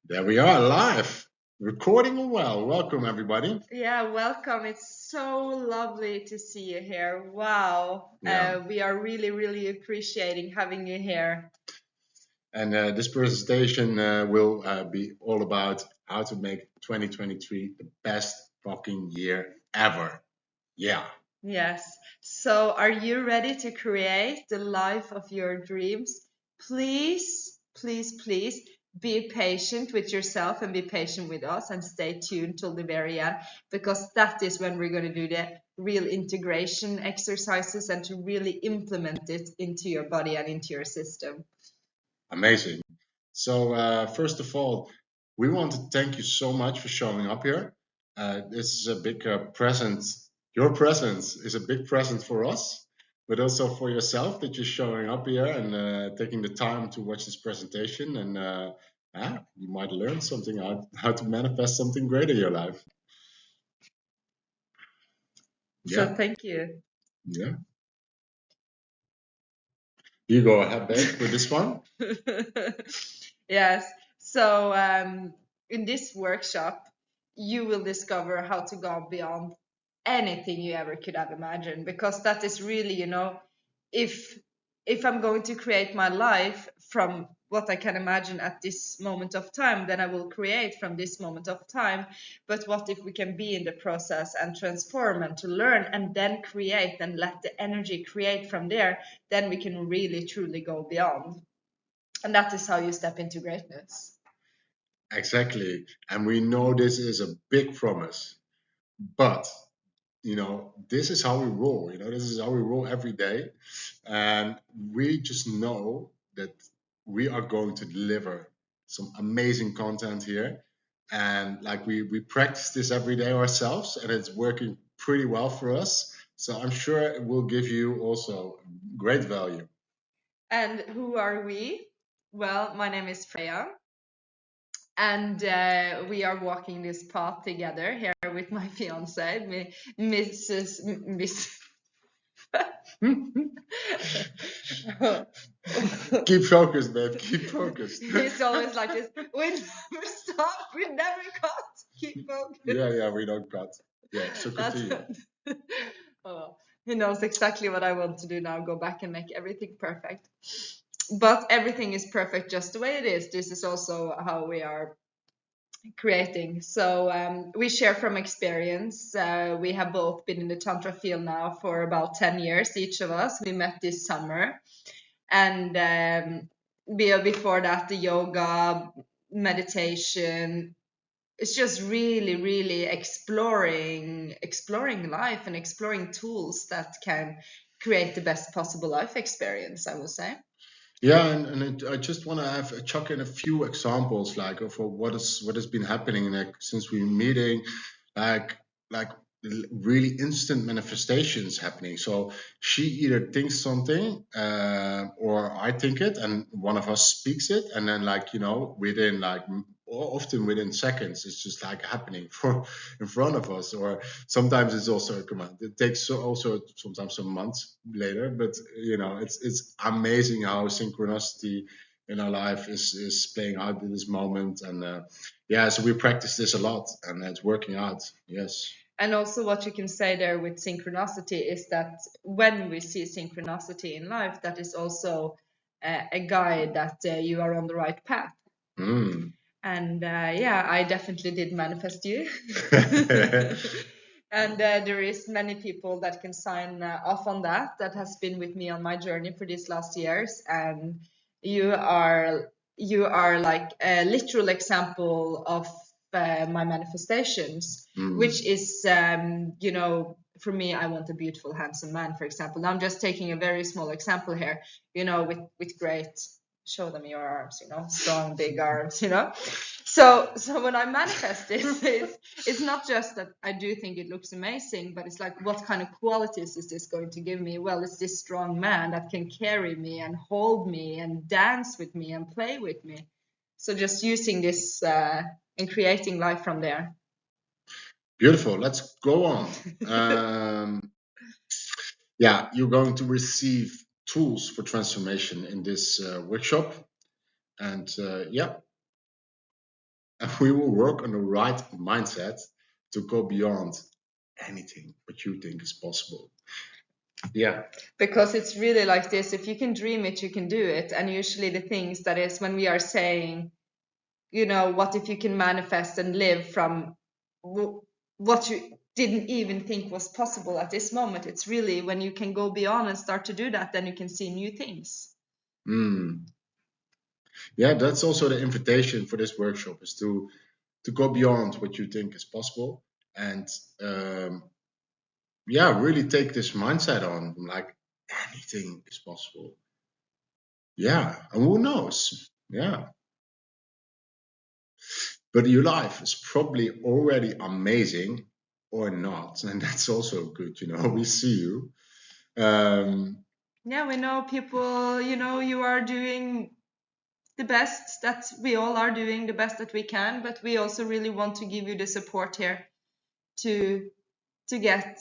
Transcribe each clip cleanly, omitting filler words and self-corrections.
There we are, live, recording well. Welcome, everybody. Yeah, welcome. It's so lovely to see you here. Wow. Yeah. We are really, really appreciating having you here. And this presentation will be all about how to make 2023 the best fucking year ever. Yeah. Yes. So, are you ready to create the life of your dreams? Please, please, please be patient with yourself and be patient with us and stay tuned till the very end because that is when we're going to do the real integration exercises and to really implement it into your body and into your system. Amazing. So, first of all, we want to thank you so much for showing up here. This is a big present. Your presence is a big present for us, but also for yourself that you're showing up here and taking the time to watch this presentation. And you might learn something how to manifest something great in your life. So, Yeah, thank you. yeah. You go ahead, babe, with this one. Yes. So, in this workshop, you will discover how to go beyond anything you ever could have imagined, because that is really, if I'm going to create my life from what I can imagine at this moment of time, then I will create from this moment of time. But what if we can be in the process and transform and to learn and then create and let the energy create from there, then we can really truly go beyond. And that is how you step into greatness. Exactly. And we know this is a big promise, but this is how we roll. This is how we roll every day. And we just know that we are going to deliver some amazing content here. And like we practice this every day ourselves, and it's working pretty well for us. So I'm sure it will give you also great value. And who are we? Well, my name is Freya, and we are walking this path together here with my fiance, Mrs. Miss. Keep focused, babe. Keep focused. He's always like this. We never stop. We never cut. Keep focused. Yeah, we don't cut. Yeah, so That's continue. oh, he knows exactly what I want to do now. Go back and make everything perfect. But everything is perfect just the way it is. This is also how we are creating. So we share from experience. We have both been in the Tantra field now for about 10 years, each of us. We met this summer. And before that, the yoga, meditation. It's just really, really exploring life and exploring tools that can create the best possible life experience, I would say. Yeah, I just want to have chuck in a few examples, like of what has been happening like since we're meeting, like like really instant manifestations happening. So she either thinks something, or I think it, and one of us speaks it, and then within often within seconds, it's just like happening for in front of us. Or sometimes it's also come on, it takes also sometimes some months later, but it's amazing how synchronicity in our life is playing out in this moment. And yeah, so we practice this a lot, and it's working out. Yes. And also, what you can say there with synchronicity is that when we see synchronicity in life, that is also a guide that you are on the right path. Mm. And yeah, I definitely did manifest you. And there is many people that can sign off on that has been with me on my journey for these last years. And you are like a literal example of my manifestations, which is for me, I want a beautiful, handsome man, for example. Now I'm just taking a very small example here, with great, show them your arms, strong, big arms, So when I manifest this, it's not just that I do think it looks amazing, but it's like, what kind of qualities is this going to give me? Well, it's this strong man that can carry me and hold me and dance with me and play with me. So just using this and creating life from there. Beautiful. Let's go on. Yeah, you're going to receive tools for transformation in this workshop. And yeah, And we will work on the right mindset to go beyond anything what you think is possible. Yeah. Because it's really like this, if you can dream it, you can do it. And usually the things that is when we are saying, what if you can manifest and live from what you didn't even think was possible at this moment? It's really when you can go beyond and start to do that, then you can see new things. Yeah, that's also the invitation for this workshop, is to go beyond what you think is possible, and really take this mindset on, like anything is possible. Yeah, and who knows? Yeah. But your life is probably already amazing or not, and that's also good. We see you. Yeah, we know people, you are doing the best that we all are doing, the best that we can, but we also really want to give you the support here to get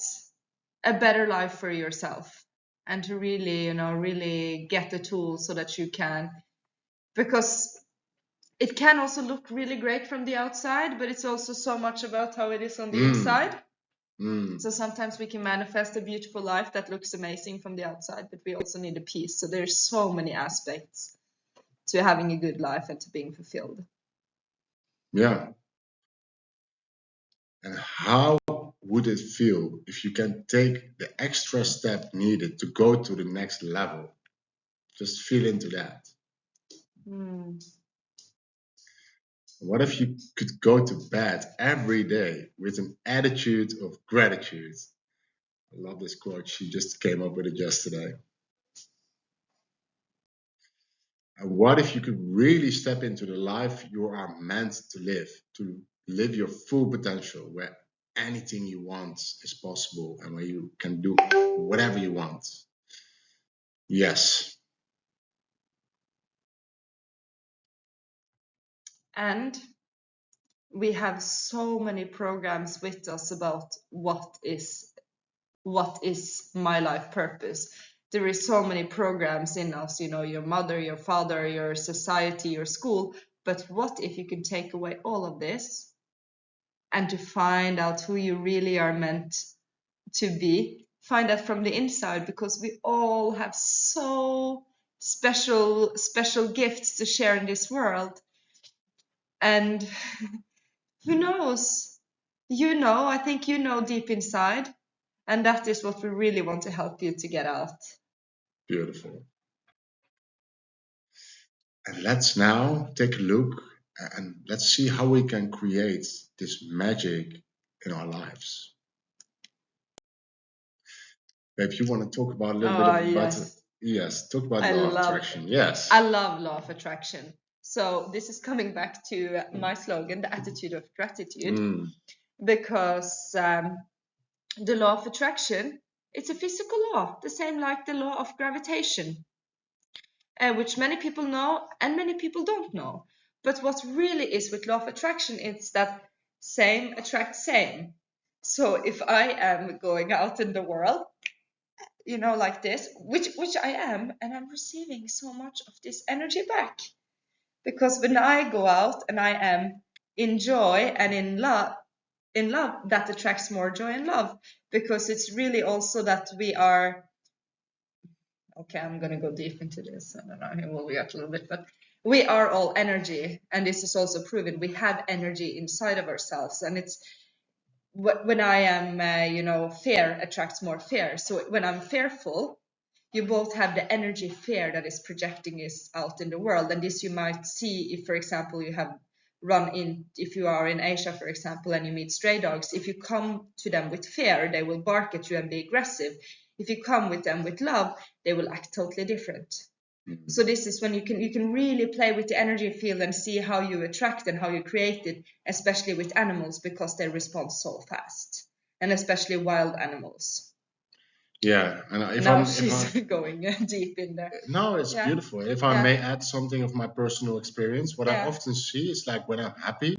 a better life for yourself, and to really, really get the tools so that you can, because it can also look really great from the outside, but it's also so much about how it is on the inside. So sometimes we can manifest a beautiful life that looks amazing from the outside, but we also need a peace. So there's so many aspects to having a good life and to being fulfilled. Yeah. And how would it feel if you can take the extra step needed to go to the next level? Just feel into that. What if you could go to bed every day with an attitude of gratitude? I love this quote. She just came up with it yesterday. And what if you could really step into the life you are meant to live your full potential, where anything you want is possible and where you can do whatever you want? Yes. And we have so many programs with us about what is my life purpose. There is so many programs in us, your mother, your father, your society, your school. But what if you could take away all of this and to find out who you really are meant to be, find that from the inside, because we all have so special gifts to share in this world. And who knows? I think deep inside. And that is what we really want to help you to get out. Beautiful. And let's now take a look and let's see how we can create this magic in our lives. Babe, you want to talk about a little bit about yes. Talk about law of attraction. Yes. I love law of attraction. So this is coming back to my slogan, the attitude of gratitude, because the law of attraction, it's a physical law, the same like the law of gravitation, which many people know and many people don't know. But what really is with law of attraction is that same attracts same. So if I am going out in the world, like this, which I am, and I'm receiving so much of this energy back. Because when I go out and I am in joy and in love, that attracts more joy and love. Because it's really also that we are, okay, I'm going to go deep into this. I don't know, here we'll react a little bit, but we are all energy. And this is also proven. We have energy inside of ourselves. And it's, when I am, fear attracts more fear. So when I'm fearful, you both have the energy fear that is projecting is out in the world. And this you might see if, for example, you have if you are in Asia, for example, and you meet stray dogs, if you come to them with fear, they will bark at you and be aggressive. If you come with them with love, they will act totally different. So this is when you can really play with the energy field and see how you attract and how you create it, especially with animals, because they respond so fast, and especially wild animals. Yeah, and she's going deep in there. No, it's beautiful. If I may add something of my personal experience, what I often see is like when I'm happy,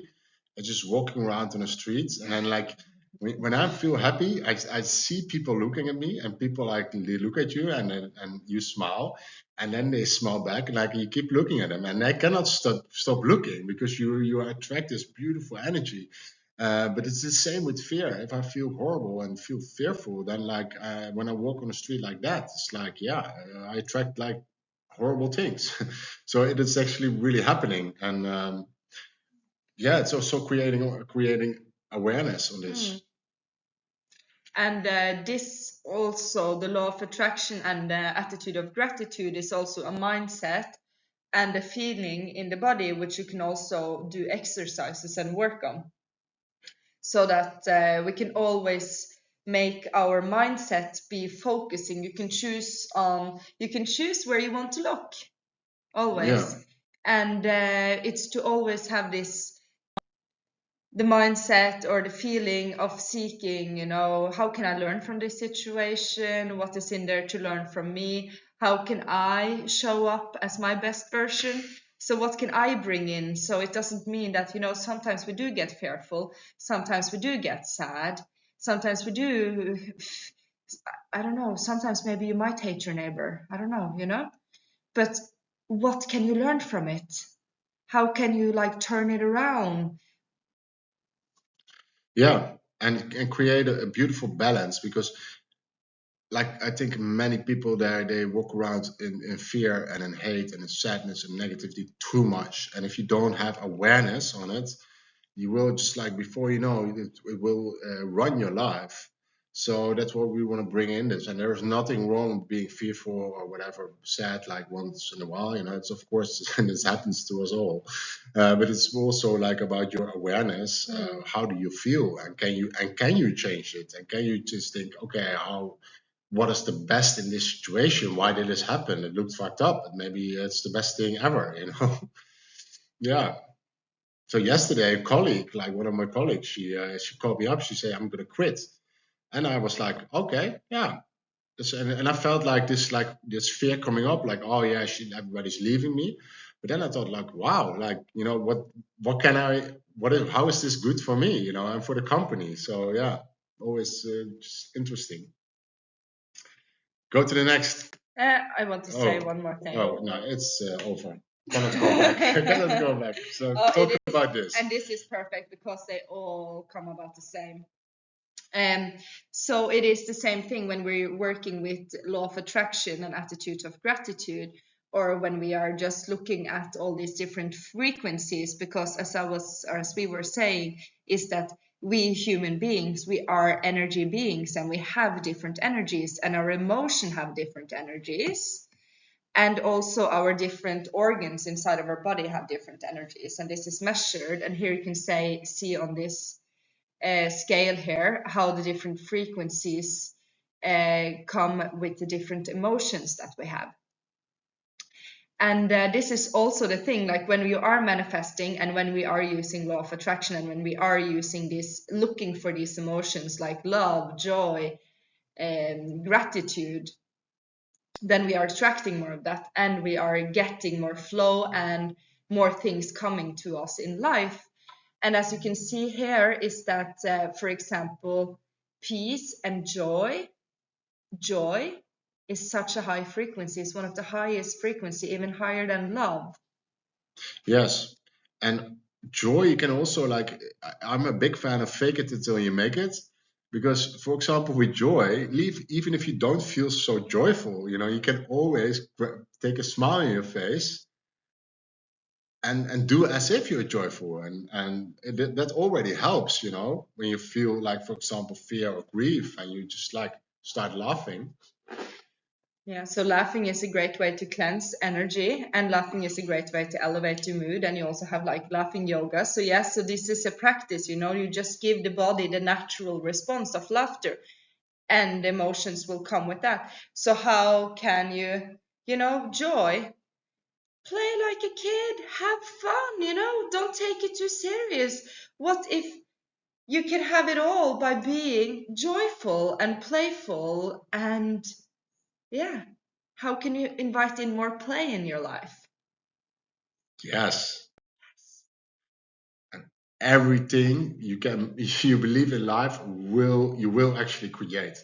I'm just walking around on the streets, and then like When I feel happy, I see people looking at me, and people like they look at you, and you smile, and then they smile back, and like you keep looking at them, and they cannot stop looking because you attract this beautiful energy. But it's the same with fear. If I feel horrible and feel fearful, then like when I walk on the street like that, it's like yeah, I attract like horrible things. So it is actually really happening, and yeah, it's also creating awareness on this. And this also, the law of attraction and the attitude of gratitude is also a mindset and a feeling in the body, which you can also do exercises and work on, so that we can always make our mindset be focusing. You can choose where you want to look Yeah. always, and it's to always have this the mindset or the feeling of seeking, how can I learn from this situation? What is in there to learn from me? How can I show up as my best version? So what can I bring in? So it doesn't mean that, sometimes we do get fearful, sometimes we do get sad, sometimes we do, I don't know, sometimes maybe you might hate your neighbor. I don't know. But what can you learn from it? How can you like turn it around? Yeah, and create a beautiful balance, because like I think many people there, they walk around in fear and in hate and in sadness and negativity too much, and if you don't have awareness on it, you will just like before you know it will run your life. So that's what we want to bring in this, and there's nothing wrong with being fearful or whatever, sad like once in a while, it's of course and this happens to us all, but it's also like about your awareness. How do you feel, and can you change it, and can you just think, okay, what is the best in this situation, why did this happen, it looked fucked up, but maybe it's the best thing ever. Yeah. So yesterday, a colleague, like one of my colleagues, she called me up. She said, "I'm gonna quit," and I was like, "Okay, yeah." And I felt like this fear coming up, like, "Oh yeah, everybody's leaving me." But then I thought, like, "Wow, like what can I, how is this good for me, and for the company?" So yeah, always just interesting. Go to the next. I want to say Oh, one more thing. oh no, it's over. Cannot go back. Cannot go back. So It talk is, about this. and this is perfect because they all come about the same. Um, so it is the same thing when we're working with law of attraction and attitude of gratitude, or when we are just looking at all these different frequencies, because as we were saying, is that we human beings, we are energy beings, and we have different energies, and our emotion have different energies, and also our different organs inside of our body have different energies, and this is measured. And here you can see on this scale here how the different frequencies come with the different emotions that we have. And this is also the thing, like when we are manifesting and when we are using law of attraction, and when we are using this, looking for these emotions like love, joy, gratitude, then we are attracting more of that, and we are getting more flow and more things coming to us in life. And as you can see here is that, for example, peace and joy is such a high frequency. It's one of the highest frequency, even higher than love. Yes, and joy, you can also like. I'm a big fan of fake it until you make it, because, for example, with joy, even if you don't feel so joyful, you can always take a smile on your face and do as if you're joyful, and that already helps. When you feel like, for example, fear or grief, and you just like start laughing. Yeah, so laughing is a great way to cleanse energy, and laughing is a great way to elevate your mood. And you also have like laughing yoga. So yes, so this is a practice, you just give the body the natural response of laughter, and emotions will come with that. So how can joy, play like a kid, have fun, don't take it too serious. What if you can have it all by being joyful and playful? And yeah, how can you invite in more play in your life? Yes. everything you believe in life you will actually create.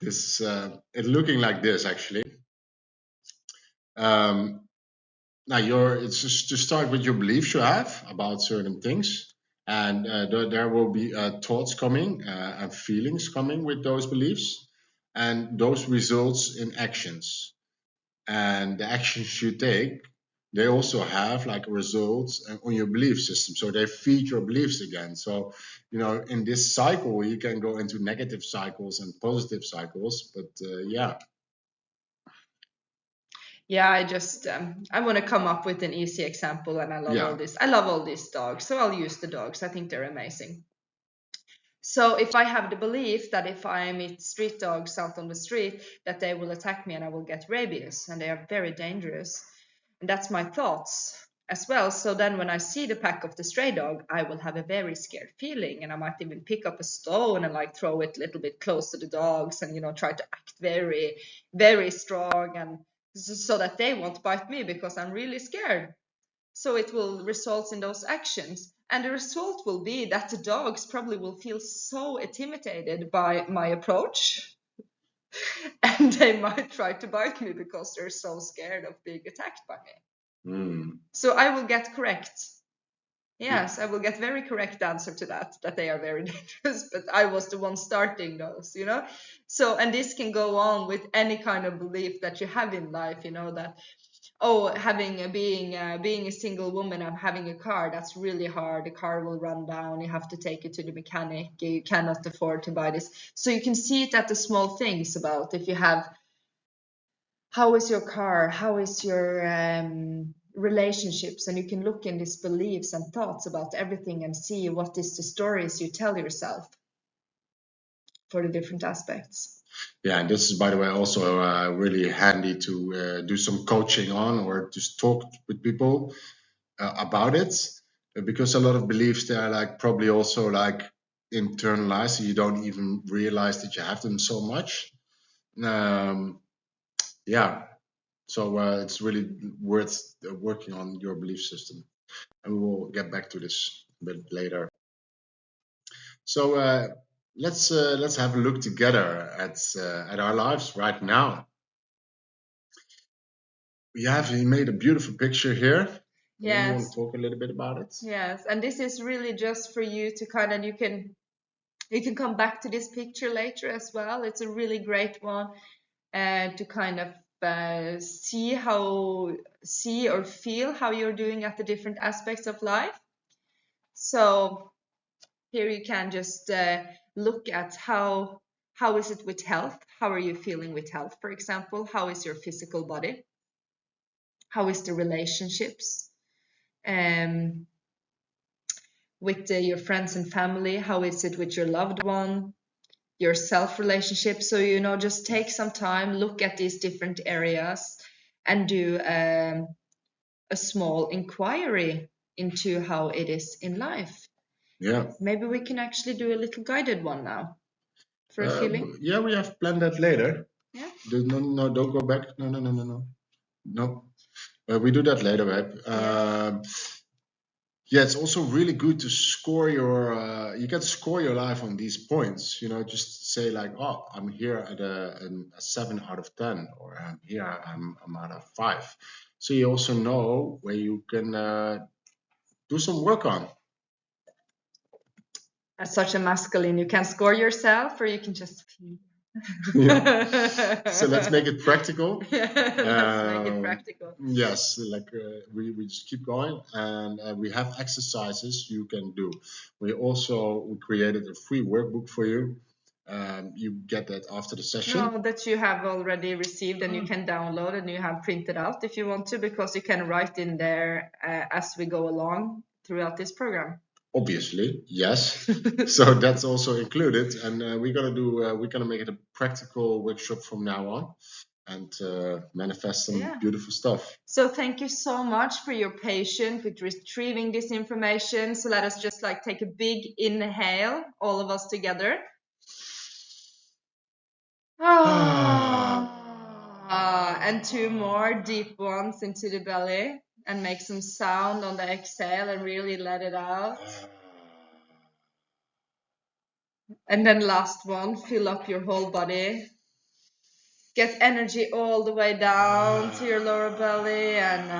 This it looking like this actually. Um, Now, it's just to start with your beliefs you have about certain things, and there will be thoughts coming and feelings coming with those beliefs, and those results in actions. And the actions you take, they also have like results on your belief system, so they feed your beliefs again. So, in this cycle, you can go into negative cycles and positive cycles, but yeah. Yeah, I want to come up with an easy example, and I love all Yeah. this. I love all these dogs, so I'll use the dogs. I think they're amazing. So if I have the belief that if I meet street dogs out on the street, that they will attack me and I will get rabies, and they are very dangerous, and that's my thoughts as well. So then when I see the pack of the stray dog, I will have a very scared feeling, and I might even pick up a stone and like throw it a little bit close to the dogs, and try to act very, very strong, and so that they won't bite me because I'm really scared. So it will result in those actions. And the result will be that the dogs probably will feel so intimidated by my approach and they might try to bite me because they're so scared of being attacked by me. So I will get correct. Yes, I will get very correct answer to that they are very dangerous, but I was the one starting those. So, and this can go on with any kind of belief that you have in life, that being a single woman, I'm having a car, that's really hard. The car will run down. You have to take it to the mechanic. You cannot afford to buy this. So you can see it at the small things about if you have, how is your car? How is your relationships? And you can look in these beliefs and thoughts about everything and see what is the stories you tell yourself for the different aspects. Yeah, and this is, by the way, also really handy to do some coaching on or just talk with people about it, because a lot of beliefs they are like probably also like internalized, so you don't even realize that you have them so much. Um, yeah, so it's really worth working on your belief system, and we will get back to this a bit later. So let's have a look together at our lives right now. You made a beautiful picture here. Maybe you want to Yes. talk a little bit about it? Yes, and this is really just for you to kind of, you can come back to this picture later as well. It's a really great one to kind of see or feel how you're doing at the different aspects of life. So here you can just look at how is it with health? How are you feeling with health, for example? How is your physical body? How is the relationships? Um, with your friends and family? How is it with your loved one? Your self relationship? So, just take some time, look at these different areas, and do a small inquiry into how it is in life. Yeah. Maybe we can actually do a little guided one now for a feeling. Yeah, we have planned that later. Yeah. No, don't go back. No, no, no, no, no. No. We do that later, right? Yeah, it's also really good to score you can score your life on these points. Just say like, oh, I'm here at a 7 out of 10, or I'm here, I'm out of 5. So you also know where you can do some work on. As such a masculine, you can score yourself, or you can just feel. Yeah. So let's make it practical. Let's make it practical. Yes, like we just keep going, and we have exercises you can do. We created a free workbook for you. You get that after the session. No, that you have already received and you can download and you have printed out if you want to, because you can write in there as we go along throughout this program. Obviously, yes. So that's also included, and we're gonna make it a practical workshop from now on, and manifest some beautiful stuff. So thank you so much for your patience with retrieving this information. So let us just like take a big inhale, all of us together. And 2 more deep ones into the belly. and make some sound on the exhale and really let it out. And then last one, fill up your whole body. Get energy all the way down to your lower belly and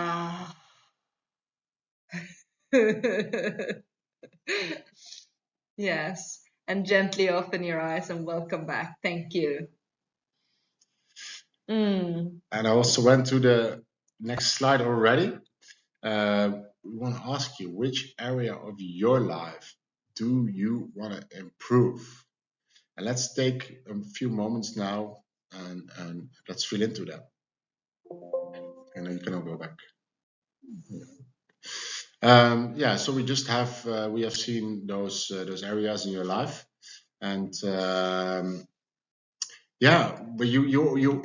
yes, and gently open your eyes and welcome back. Thank you. And I also went to the next slide already. We want to ask you, which area of your life do you want to improve? And let's take a few moments now and let's feel into that. And then you can all go back. Yeah, so we just have we have seen those areas in your life, and yeah, but you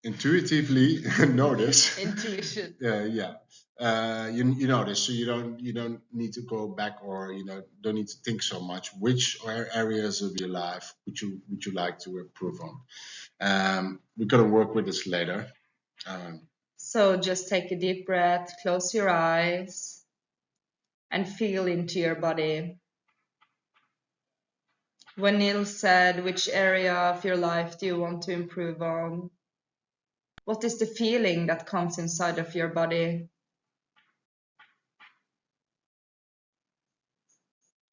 intuitively know this. Intuition. Yeah. You know this, so you don't need to go back, or don't need to think so much. Which areas of your life would you like to improve on? We're gonna work with this later. So just take a deep breath, close your eyes, and feel into your body. When Neil said, which area of your life do you want to improve on? What is the feeling that comes inside of your body?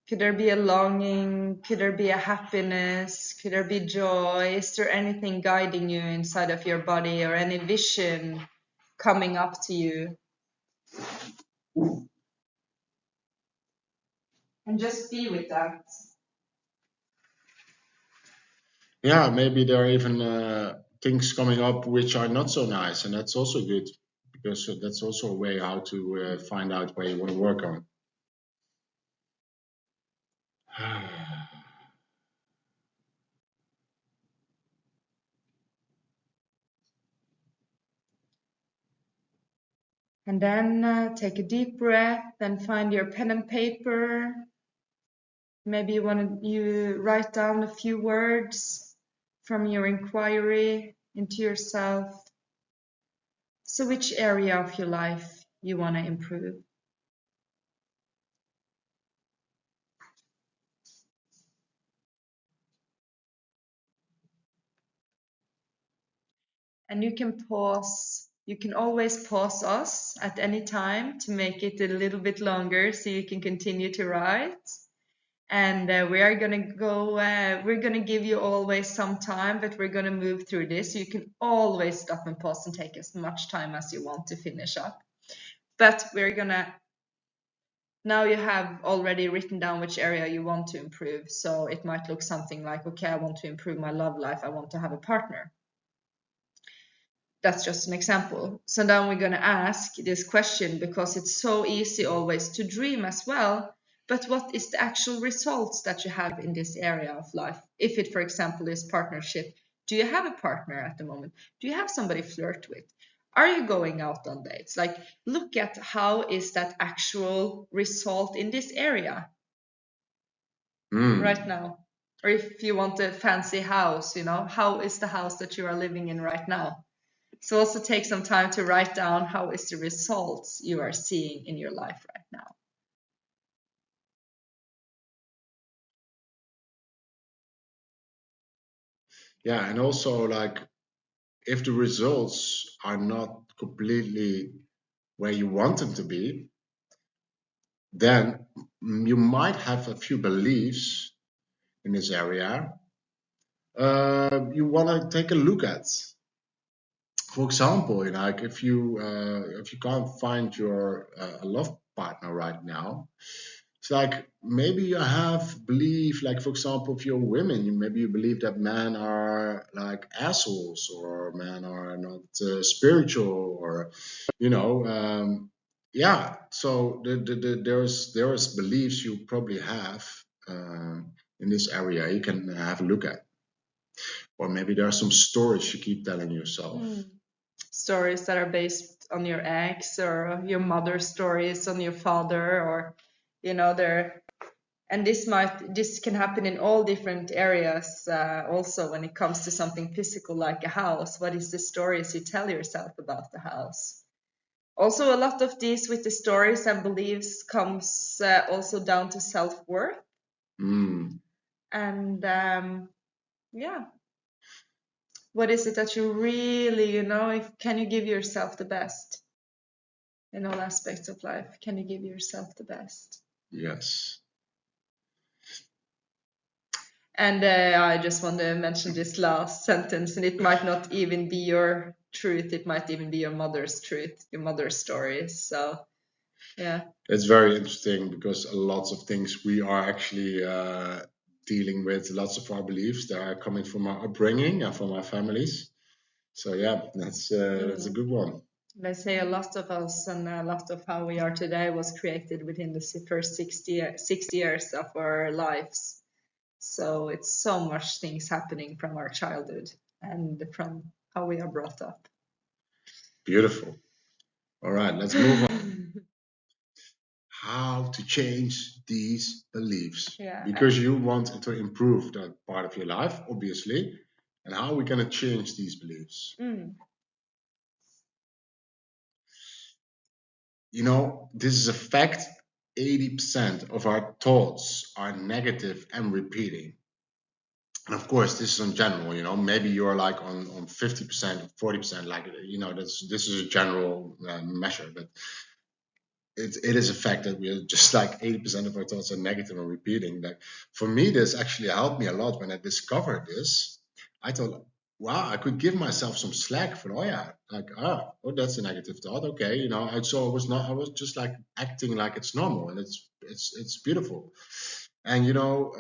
Could there be a longing? Could there be a happiness? Could there be joy? Is there anything guiding you inside of your body, or any vision coming up to you? And just be with that. Yeah, maybe there are even things coming up which are not so nice, and that's also good, because that's also a way how to find out where you want to work on. And then take a deep breath and find your pen and paper. Maybe you write down a few words from your inquiry into yourself. So which area of your life you want to improve? And you can pause. You can always pause us at any time to make it a little bit longer so you can continue to write. And we are going to go, we're going to give you always some time, but we're going to move through this. So you can always stop and pause and take as much time as you want to finish up. But we're going to, now you have already written down which area you want to improve. So it might look something like, okay, I want to improve my love life. I want to have a partner. That's just an example. So now we're going to ask this question, because it's so easy always to dream as well. But what is the actual results that you have in this area of life? If it, for example, is partnership, do you have a partner at the moment? Do you have somebody flirt with? Are you going out on dates? Like, look at how is that actual result in this area right now? Or if you want a fancy house, how is the house that you are living in right now? So also take some time to write down how is the results you are seeing in your life right now. Yeah, and also, like, if the results are not completely where you want them to be, then you might have a few beliefs in this area you want to take a look at. For example, like if you can't find your love partner right now, it's like maybe you have belief, like for example, if you're women, maybe you believe that men are like assholes, or men are not spiritual, or you know, yeah. So there's beliefs you probably have in this area you can have a look at, or maybe there are some stories you keep telling yourself. Stories that are based on your ex, or your mother's stories on your father, or they're And this can happen in all different areas. Also, when it comes to something physical like a house, what is the stories you tell yourself about the house? Also, a lot of these with the stories and beliefs comes also down to self-worth. And yeah, what is it that you really, can you give yourself the best in all aspects of life? Can you give yourself the best? Yes. And I just want to mention this last sentence, and it might not even be your truth. It might even be your mother's truth, your mother's story. So, yeah. It's very interesting because lots of things we are actually dealing with, lots of our beliefs that are coming from our upbringing and from our families. So yeah, that's a good one. They say a lot of us and a lot of how we are today was created within the first 60 years of our lives. So it's so much things happening from our childhood and from how we are brought up. Beautiful. All right, let's move on. How to change these beliefs. Yeah. Because you want to improve that part of your life, obviously. And how are we going to change these beliefs? You know, this is a fact. 80% of our thoughts are negative and repeating. And of course, this is in general, you know, maybe you're like on 50%, 40%, like, you know, this is a general measure, but it is a fact that we're just like 80% of our thoughts are negative and repeating. Like for me, this actually helped me a lot when I discovered this. I thought, wow, I could give myself some slack for, oh yeah, like, oh, that's a negative thought. Okay, you know, I was just like acting like it's normal, and it's beautiful. And you know,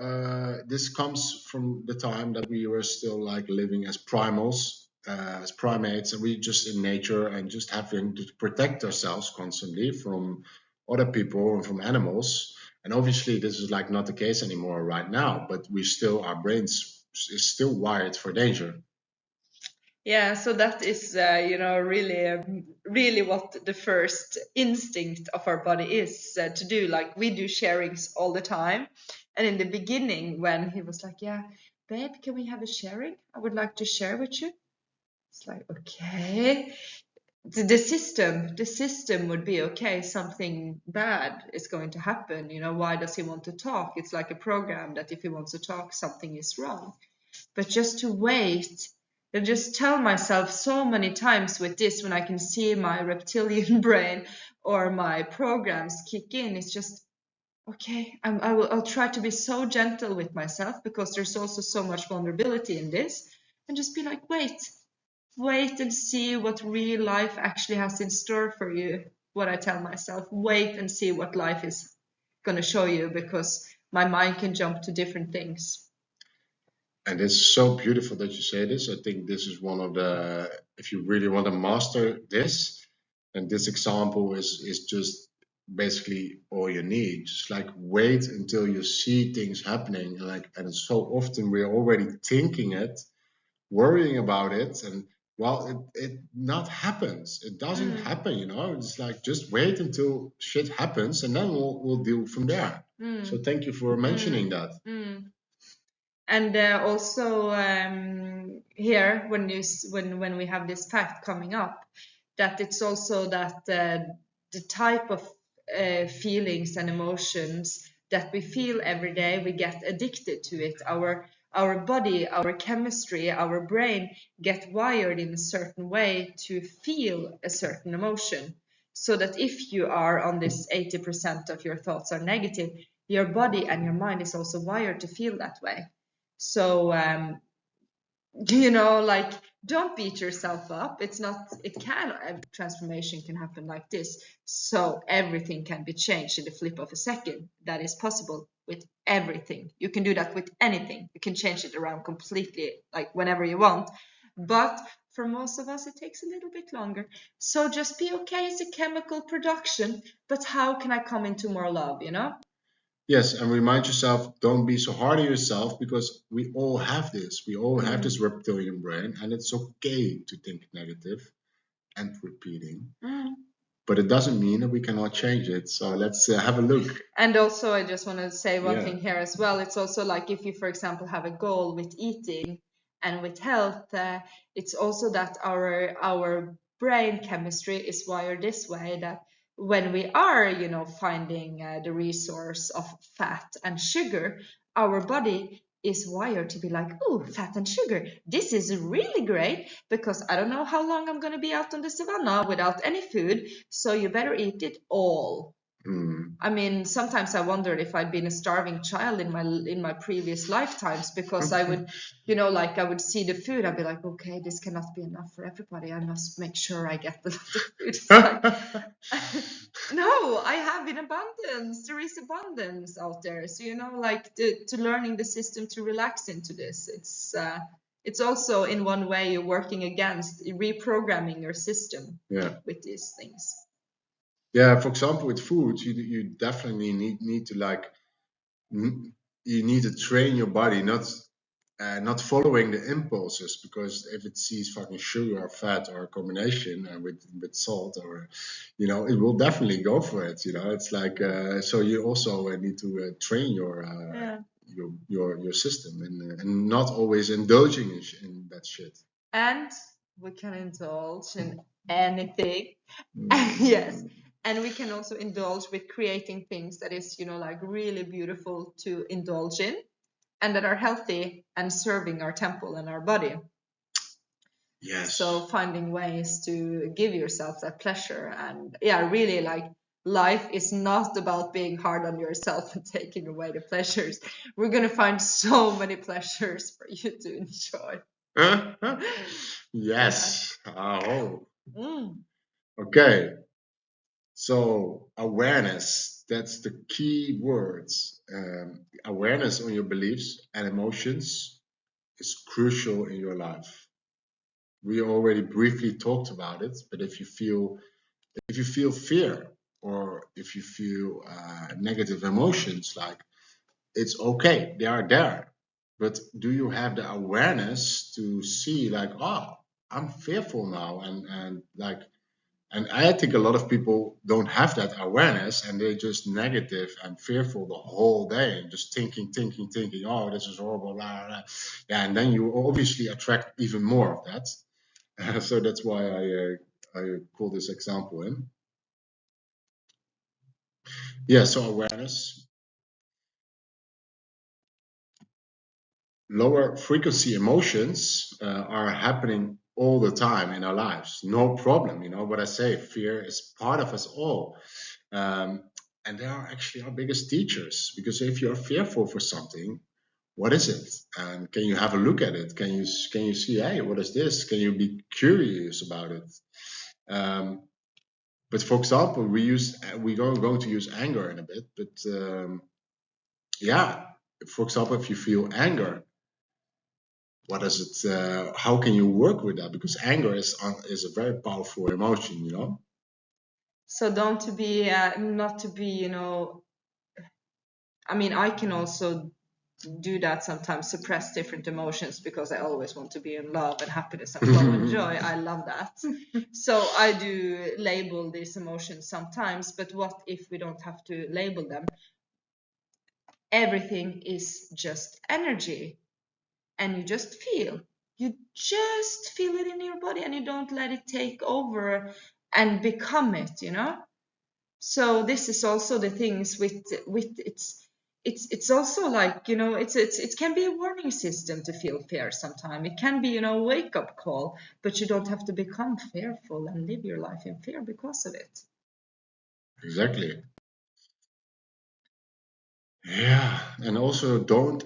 this comes from the time that we were still like living as primals, as primates, and we just in nature and just having to protect ourselves constantly from other people and from animals. And obviously, this is like not the case anymore right now. But we still, our brains is still wired for danger. Yeah, so that is, really what the first instinct of our body is to do. Like we do sharings all the time. And in the beginning, when he was like, yeah, babe, can we have a sharing? I would like to share with you. It's like, okay. The system would be, okay, something bad is going to happen. Why does he want to talk? It's like a program that if he wants to talk, something is wrong. But just to wait and just tell myself so many times with this, when I can see my reptilian brain or my programs kick in, it's just, okay, I'll try to be so gentle with myself, because there's also so much vulnerability in this, and just be like, wait and see what real life actually has in store for you. What I tell myself, wait and see what life is going to show you, because my mind can jump to different things. And it's so beautiful that you say this. I think this is one of the, if you really want to master this, and this example is just basically all you need. Just like wait until you see things happening. And so often we're already thinking it, worrying about it, and well, it not happens. It doesn't happen, you know. It's like just wait until shit happens, and then we'll deal from there. So thank you for mentioning that. And also here, when we have this fact coming up, that it's also that the type of feelings and emotions that we feel every day, we get addicted to it. Our body, our chemistry, our brain get wired in a certain way to feel a certain emotion. So that if you are on this 80% of your thoughts are negative, your body and your mind is also wired to feel that way. So, like, don't beat yourself up. Transformation can happen like this. So everything can be changed in the flip of a second. That is possible with everything. You can do that with anything. You can change it around completely, like whenever you want. But for most of us, it takes a little bit longer. So just be okay. It's a chemical production, but how can I come into more love, Yes, and remind yourself, don't be so hard on yourself, because we all have this. We all have this reptilian brain, and it's okay to think negative and repeating. but it doesn't mean that we cannot change it. So let's have a look. And also, I just want to say one Yeah. thing here as well. It's also like if you, for example, have a goal with eating and with health, it's also that our brain chemistry is wired this way, that when we are, finding the resource of fat and sugar, our body is wired to be like, oh, fat and sugar. This is really great because I don't know how long I'm going to be out on the savannah without any food. So you better eat it all. I mean, sometimes I wondered if I'd been a starving child in my previous lifetimes, because I would, like I would see the food, I'd be like, okay, this cannot be enough for everybody. I must make sure I get a lot of food. It's like, no, I have in abundance. There is abundance out there. So, like to learning the system to relax into this. It's also in one way you're working against reprogramming your system with these things. Yeah, for example, with food, you definitely need to like you need to train your body, not following the impulses, because if it sees fucking sugar or fat or a combination with salt, or it will definitely go for it. It's like so you also need to train your system, and not always indulging in that shit. And we can indulge in anything. Yes. And we can also indulge with creating things that is, like really beautiful to indulge in and that are healthy and serving our temple and our body. Yes. So finding ways to give yourself that pleasure. And yeah, really, like, life is not about being hard on yourself and taking away the pleasures. We're going to find so many pleasures for you to enjoy. Yes. Oh. Mm. Okay. So awareness, that's the key words. Awareness on your beliefs and emotions is crucial in your life. We already briefly talked about it, but if you feel fear, or if you feel negative emotions, like, it's okay, they are there. But do you have the awareness to see, like, oh, I'm fearful now, and like, and I think a lot of people don't have that awareness, and they're just negative and fearful the whole day, and just thinking, oh, this is horrible, blah, blah, blah. Yeah, and then you obviously attract even more of that. So that's why I call this example in. Yeah, so awareness. Lower frequency emotions are happening all the time in our lives. No problem. What I say, fear is part of us all. Um, and they are actually our biggest teachers, because if you're fearful for something, what is it? And can you have a look at it? Can you see, hey, what is this? Can you be curious about it? But for example, we're going to use anger in a bit, but yeah, for example, if you feel anger, what is it? How can you work with that? Because anger is a very powerful emotion. So don't to be not to be, I mean, I can also do that sometimes, suppress different emotions, because I always want to be in love and happiness and flow and joy. I love that. So I do label these emotions sometimes, but what if we don't have to label them? Everything is just energy, and you just feel. You just feel it in your body, and you don't let it take over and become it. So this is also the things with it's also like, it can be a warning system to feel fear sometimes. It can be, a wake up call, but you don't have to become fearful and live your life in fear because of it. Exactly. Yeah, and also don't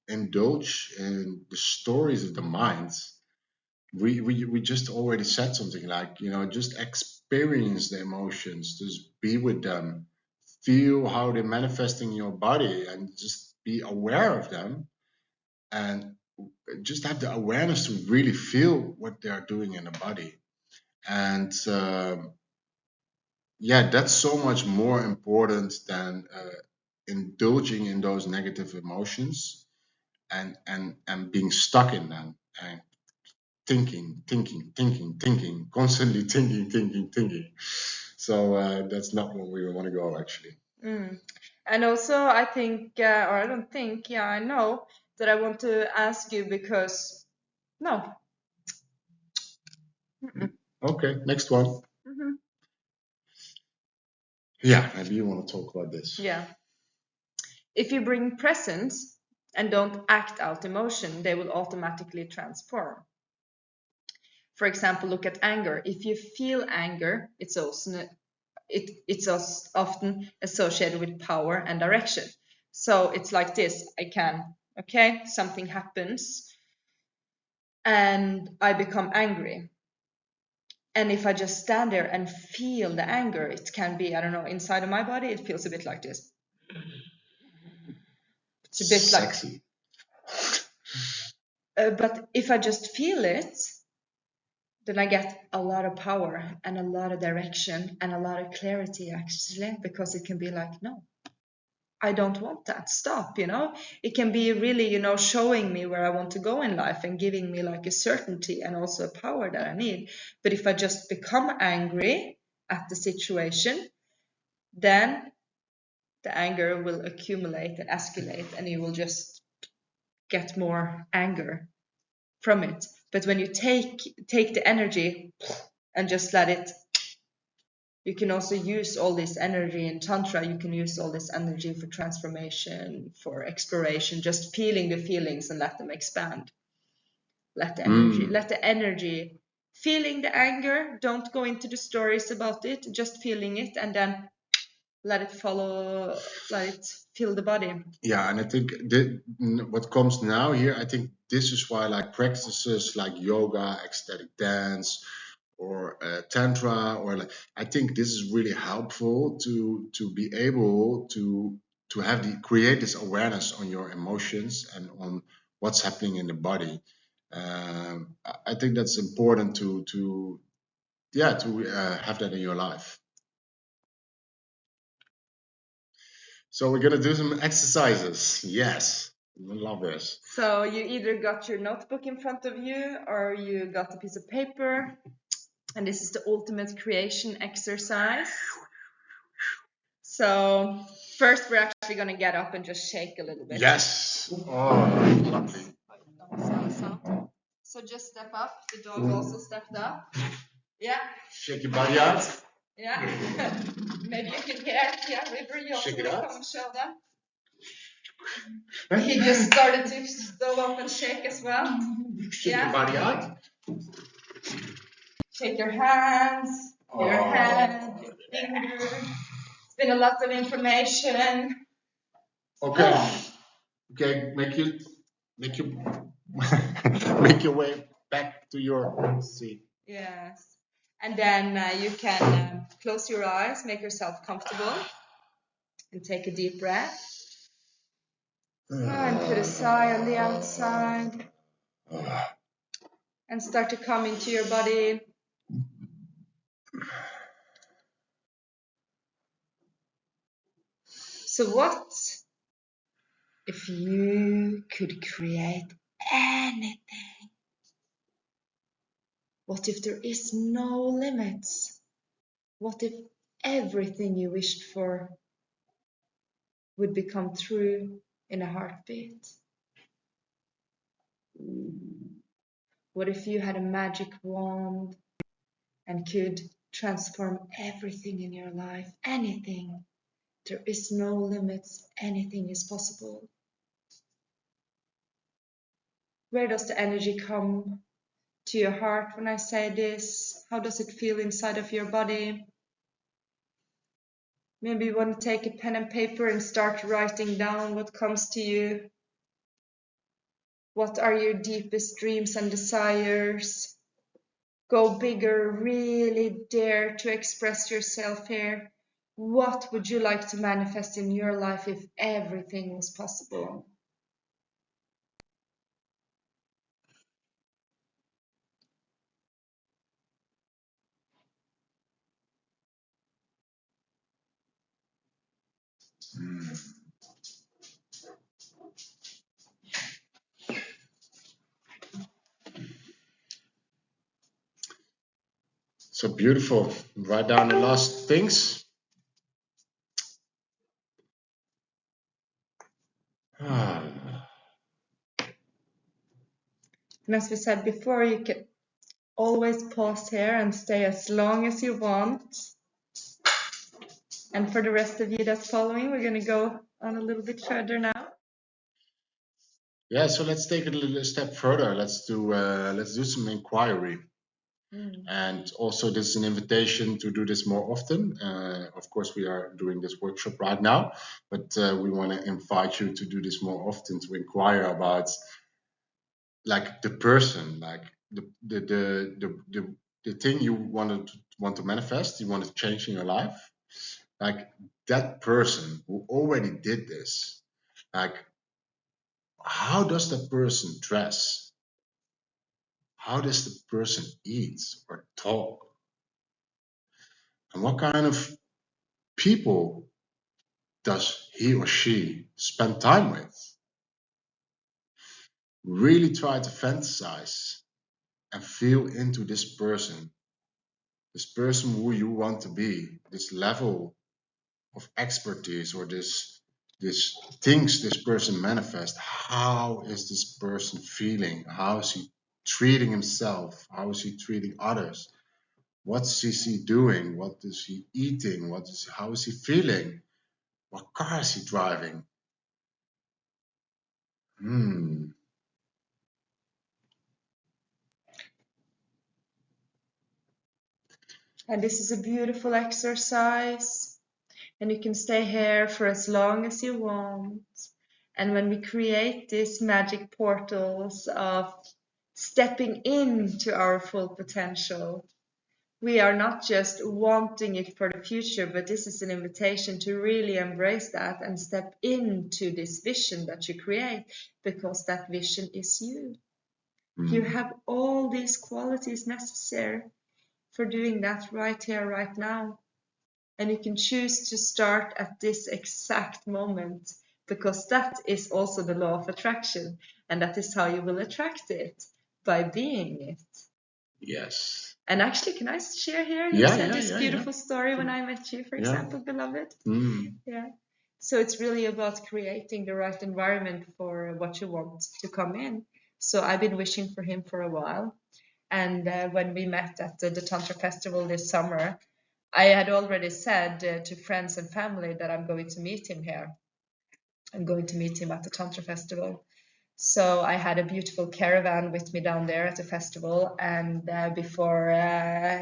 indulge in the stories of the mind. We just already said something like, just experience the emotions, just be with them, feel how they manifest in your body, and just be aware of them, and just have the awareness to really feel what they are doing in the body. And yeah, that's so much more important than indulging in those negative emotions, and being stuck in them, and thinking, constantly thinking. So that's not where we want to go, actually. And also, I think, or I don't think, yeah, I know that I want to ask you because, no. Okay, next one. Yeah, maybe you want to talk about this. Yeah. If you bring presence and don't act out emotion, they will automatically transform. For example, look at anger. If you feel anger, it's often associated with power and direction. So it's like this. Okay, something happens and I become angry. And if I just stand there and feel the anger, it can be, I don't know, inside of my body, it feels a bit like this. It's a bit sexy. But if I just feel it, then I get a lot of power and a lot of direction and a lot of clarity, actually, because it can be like, no, I don't want that. Stop, It can be really, showing me where I want to go in life and giving me like a certainty and also a power that I need. But if I just become angry at the situation, then the anger will accumulate and escalate, and you will just get more anger from it. But when you take the energy and just let it, you can also use all this energy in Tantra. You can use all this energy for transformation, for exploration, just feeling the feelings and let them expand. Let the energy, feeling the anger, don't go into the stories about it, just feeling it, and then let it fill the body. Yeah, and I think what comes now here, I think this is why like practices like yoga, ecstatic dance, or tantra, or like, I think this is really helpful to be able to have create this awareness on your emotions and on what's happening in the body. I think that's important to have that in your life. So we're gonna do some exercises. Yes, I love this. So you either got your notebook in front of you or you got a piece of paper, and this is the ultimate creation exercise. So first we're actually gonna get up and just shake a little bit. Yes. Oh, lovely. So just step up. The dog also stepped up. Yeah. Shake your body out. Yeah. Maybe you can hear. Yeah, River, you also want to come and show them. He just started to stow up and shake as well. Shake your body out. Shake your hands, your head, your fingers. It's been a lot of information. Okay. Okay. Make you make your way back to your seat. Yes. And then you can close your eyes, make yourself comfortable, and take a deep breath. And put a sigh on the outside. And start to come into your body. So what if you could create anything? What if there is no limits? What if everything you wished for would become true in a heartbeat? What if you had a magic wand and could transform everything in your life? Anything. There is no limits. Anything is possible. Where does the energy come to your heart when I say this? How does it feel inside of your body? Maybe you want to take a pen and paper and start writing down what comes to you. What are your deepest dreams and desires? Go bigger, really dare to express yourself here. What would you like to manifest in your life if everything was possible? So beautiful. Write down the last things. And as we said before, you can always pause here and stay as long as you want. And for the rest of you that's following, we're going to go on a little bit further now. Yeah, so let's take it a little step further. Let's do some inquiry. And also, this is an invitation to do this more often. Of course, we are doing this workshop right now, but we want to invite you to do this more often, to inquire about like the person, like the thing you want to manifest, you want to change in your life, like that person who already did this, like how does that person dress? How does the person eat or talk? And what kind of people does he or she spend time with? Really try to fantasize and feel into this person who you want to be, this level of expertise or this things this person manifests. How is this person feeling? How is he treating himself? How is he treating others? What is he doing? What is he eating? How is he feeling? What car is he driving? Hmm. And this is a beautiful exercise. And you can stay here for as long as you want. And when we create these magic portals of stepping into our full potential, we are not just wanting it for the future, but this is an invitation to really embrace that and step into this vision that you create, because that vision is you. You have all these qualities necessary for doing that right here, right now. And you can choose to start at this exact moment, because that is also the law of attraction. And that is how you will attract it, by being it. Yes. And actually, can I share here? You said this beautiful story when I met you, for example, beloved. Yeah. So it's really about creating the right environment for what you want to come in. So I've been wishing for him for a while. And when we met at the Tantra Festival this summer, I had already said to friends and family that I'm going to meet him here. I'm going to meet him at the Tantra Festival. So I had a beautiful caravan with me down there at the festival. And before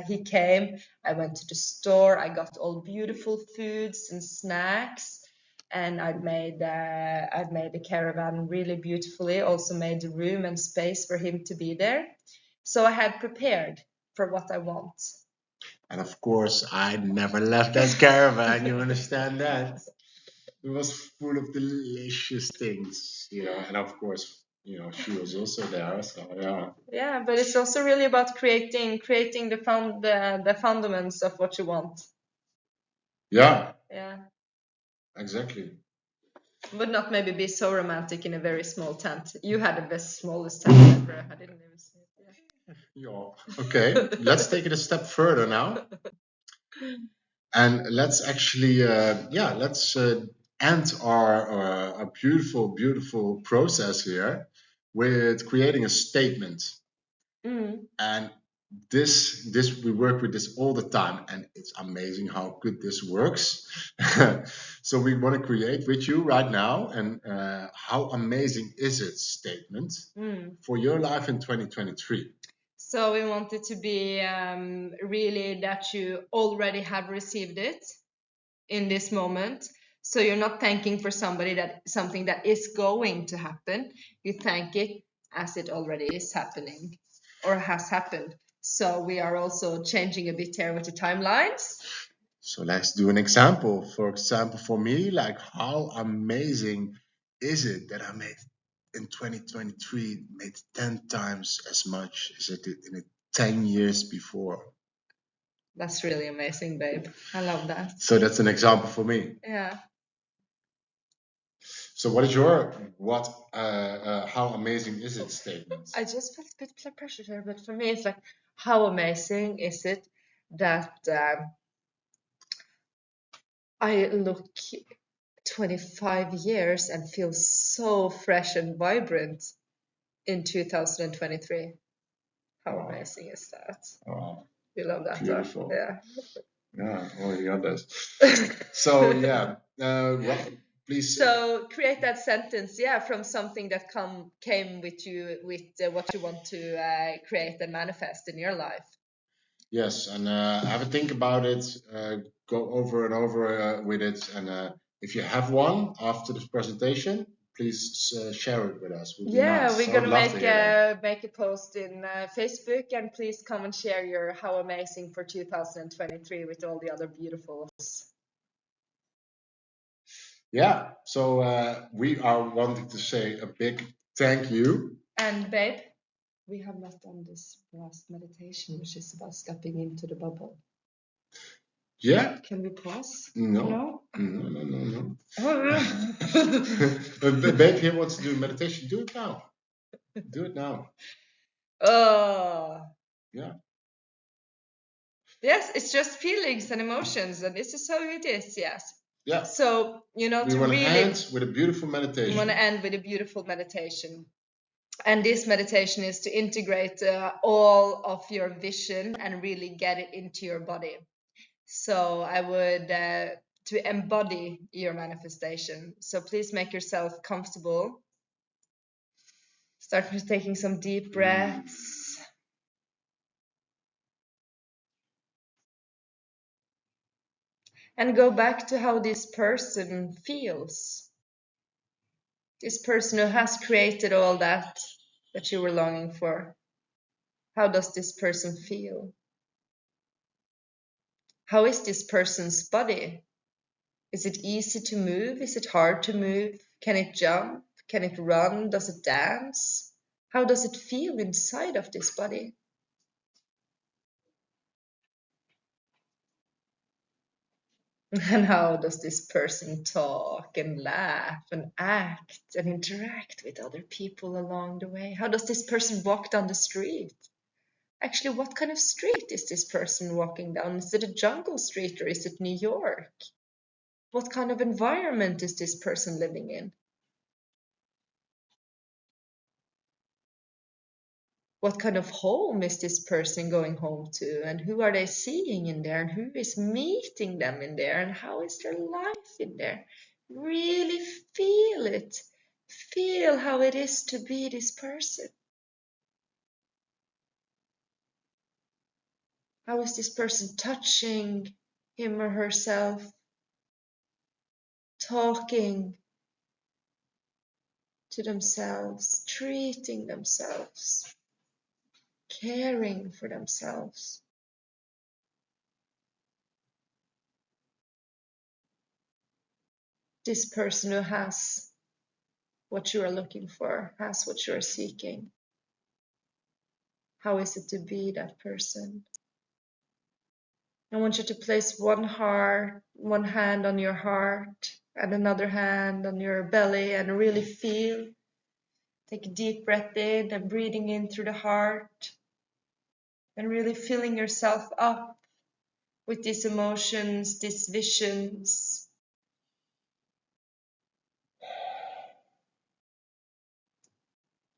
he came, I went to the store. I got all beautiful foods and snacks. And I've made the caravan really beautifully. Also made the room and space for him to be there. So I had prepared for what I want. And of course, I never left that caravan. You understand that? It was full of delicious things, and of course, she was also there. So yeah. Yeah, but it's also really about creating the fundaments of what you want. Yeah. Yeah. Exactly. Would not maybe be so romantic in a very small tent. You had the best smallest tent ever. I didn't even see it. Yeah. Okay. Let's take it a step further now. And let's actually, let's end our beautiful process here with creating a statement. And this we work with this all the time, and it's amazing how good this works. So we want to create with you right now, and how amazing is it statement for your life in 2023. So we want it to be really that you already have received it in this moment. So you're not thanking for something that is going to happen. You thank it as it already is happening or has happened. So we are also changing a bit here with the timelines. So let's do an example. For example, for me, like how amazing is it that I made in 2023 made 10 times as much as I did in 10 years before. That's really amazing, babe. I love that. So that's an example for me. Yeah. So what is your how amazing is it statement? I just felt a bit pressure here, but for me it's like, how amazing is it that I look 25 years and feel so fresh and vibrant in 2023. How Wow. amazing is that? Wow. We love that. Beautiful. Yeah. Yeah, all the others. So yeah, please. So create that sentence, yeah, from something that came with you, with what you want to create and manifest in your life. Yes, and have a think about it. Go over and over with it, and if you have one after this presentation, please share it with us. Would be Yeah, nice. we're I would gonna love to hear that. make a post in Facebook, and please come and share your how amazing for 2023 with all the other beautifuls. Yeah. So we are wanting to say a big thank you. And babe, we have not done this last meditation, which is about stepping into the bubble. Yeah. Can we pause? No. No. But babe here wants to do meditation. Do it now. Do it now. Oh. Yeah. Yes, it's just feelings and emotions, and this is how it is. Yes. Yeah. So We to want to really end with a beautiful meditation. we want to end with a beautiful meditation. And this meditation is to integrate all of your vision and really get it into your body. So I would to embody your manifestation. So please make yourself comfortable. Start with taking some deep breaths. And go back to how this person feels. This person who has created all that you were longing for. How does this person feel? How is this person's body? Is it easy to move? Is it hard to move? Can it jump? Can it run? Does it dance? How does it feel inside of this body? And how does this person talk and laugh and act and interact with other people along the way? How does this person walk down the street? Actually, what kind of street is this person walking down? Is it a jungle street or is it New York? What kind of environment is this person living in? What kind of home is this person going home to? And who are they seeing in there? And who is meeting them in there? And how is their life in there? Really feel it. Feel how it is to be this person. How is this person touching him or herself? Talking to themselves, treating themselves, caring for themselves. This person who has what you are looking for, has what you are seeking. How is it to be that person? I want you to place one hand on your heart and another hand on your belly and really feel. Take a deep breath in and breathing in through the heart and really filling yourself up with these emotions, these visions.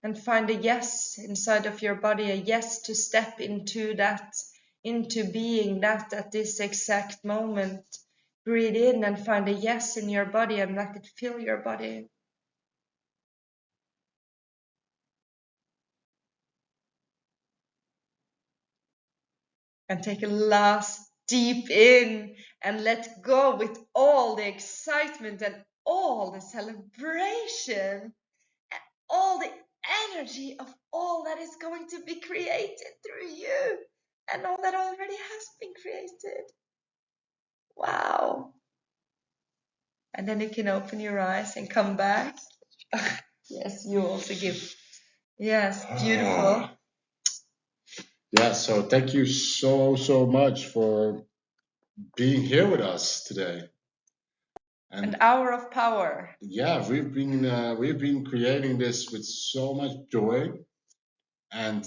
And find a yes inside of your body, a yes to step into that, into being that at this exact moment. Breathe in and find a yes in your body and let it fill your body. And take a last deep in and let go with all the excitement and all the celebration and all the energy of all that is going to be created through you and all that already has been created. Wow. And then you can open your eyes and come back. Yes, you also give. Yes, beautiful. Yeah, so thank you so much for being here with us today. An hour of power. Yeah, we've been creating this with so much joy and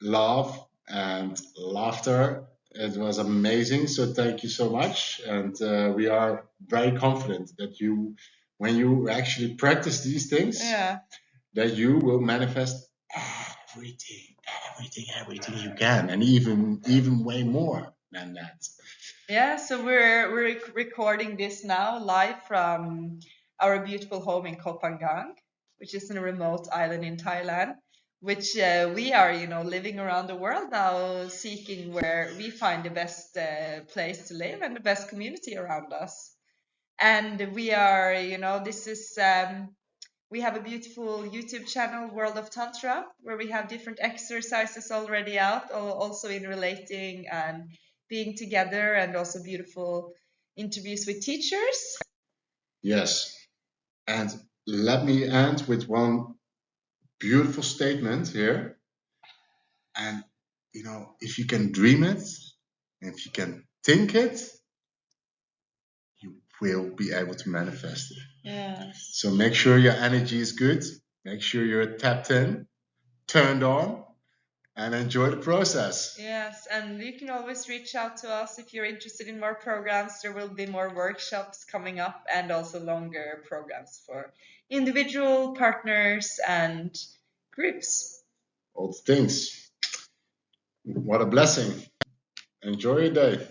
love and laughter It was amazing. So thank you so much. And we are very confident that you, when you actually practice these things, Yeah. that you will manifest everything, everything you can, and even way more than that. Yeah, so we're recording this now live from our beautiful home in Koh Phangan, which is in a remote island in Thailand, which we are, living around the world now, seeking where we find the best place to live and the best community around us. And we are, this is we have a beautiful YouTube channel, World of Tantra, where we have different exercises already out, also in relating and being together, and also beautiful interviews with teachers. Yes. And let me end with one beautiful statement here. And, if you can dream it, if you can think it, you will be able to manifest it. Yes. So make sure your energy is good. Make sure you're tapped in, turned on, and enjoy the process. Yes, and you can always reach out to us if you're interested in more programs. There will be more workshops coming up and also longer programs for individual partners and groups. All the things. What a blessing. Enjoy your day.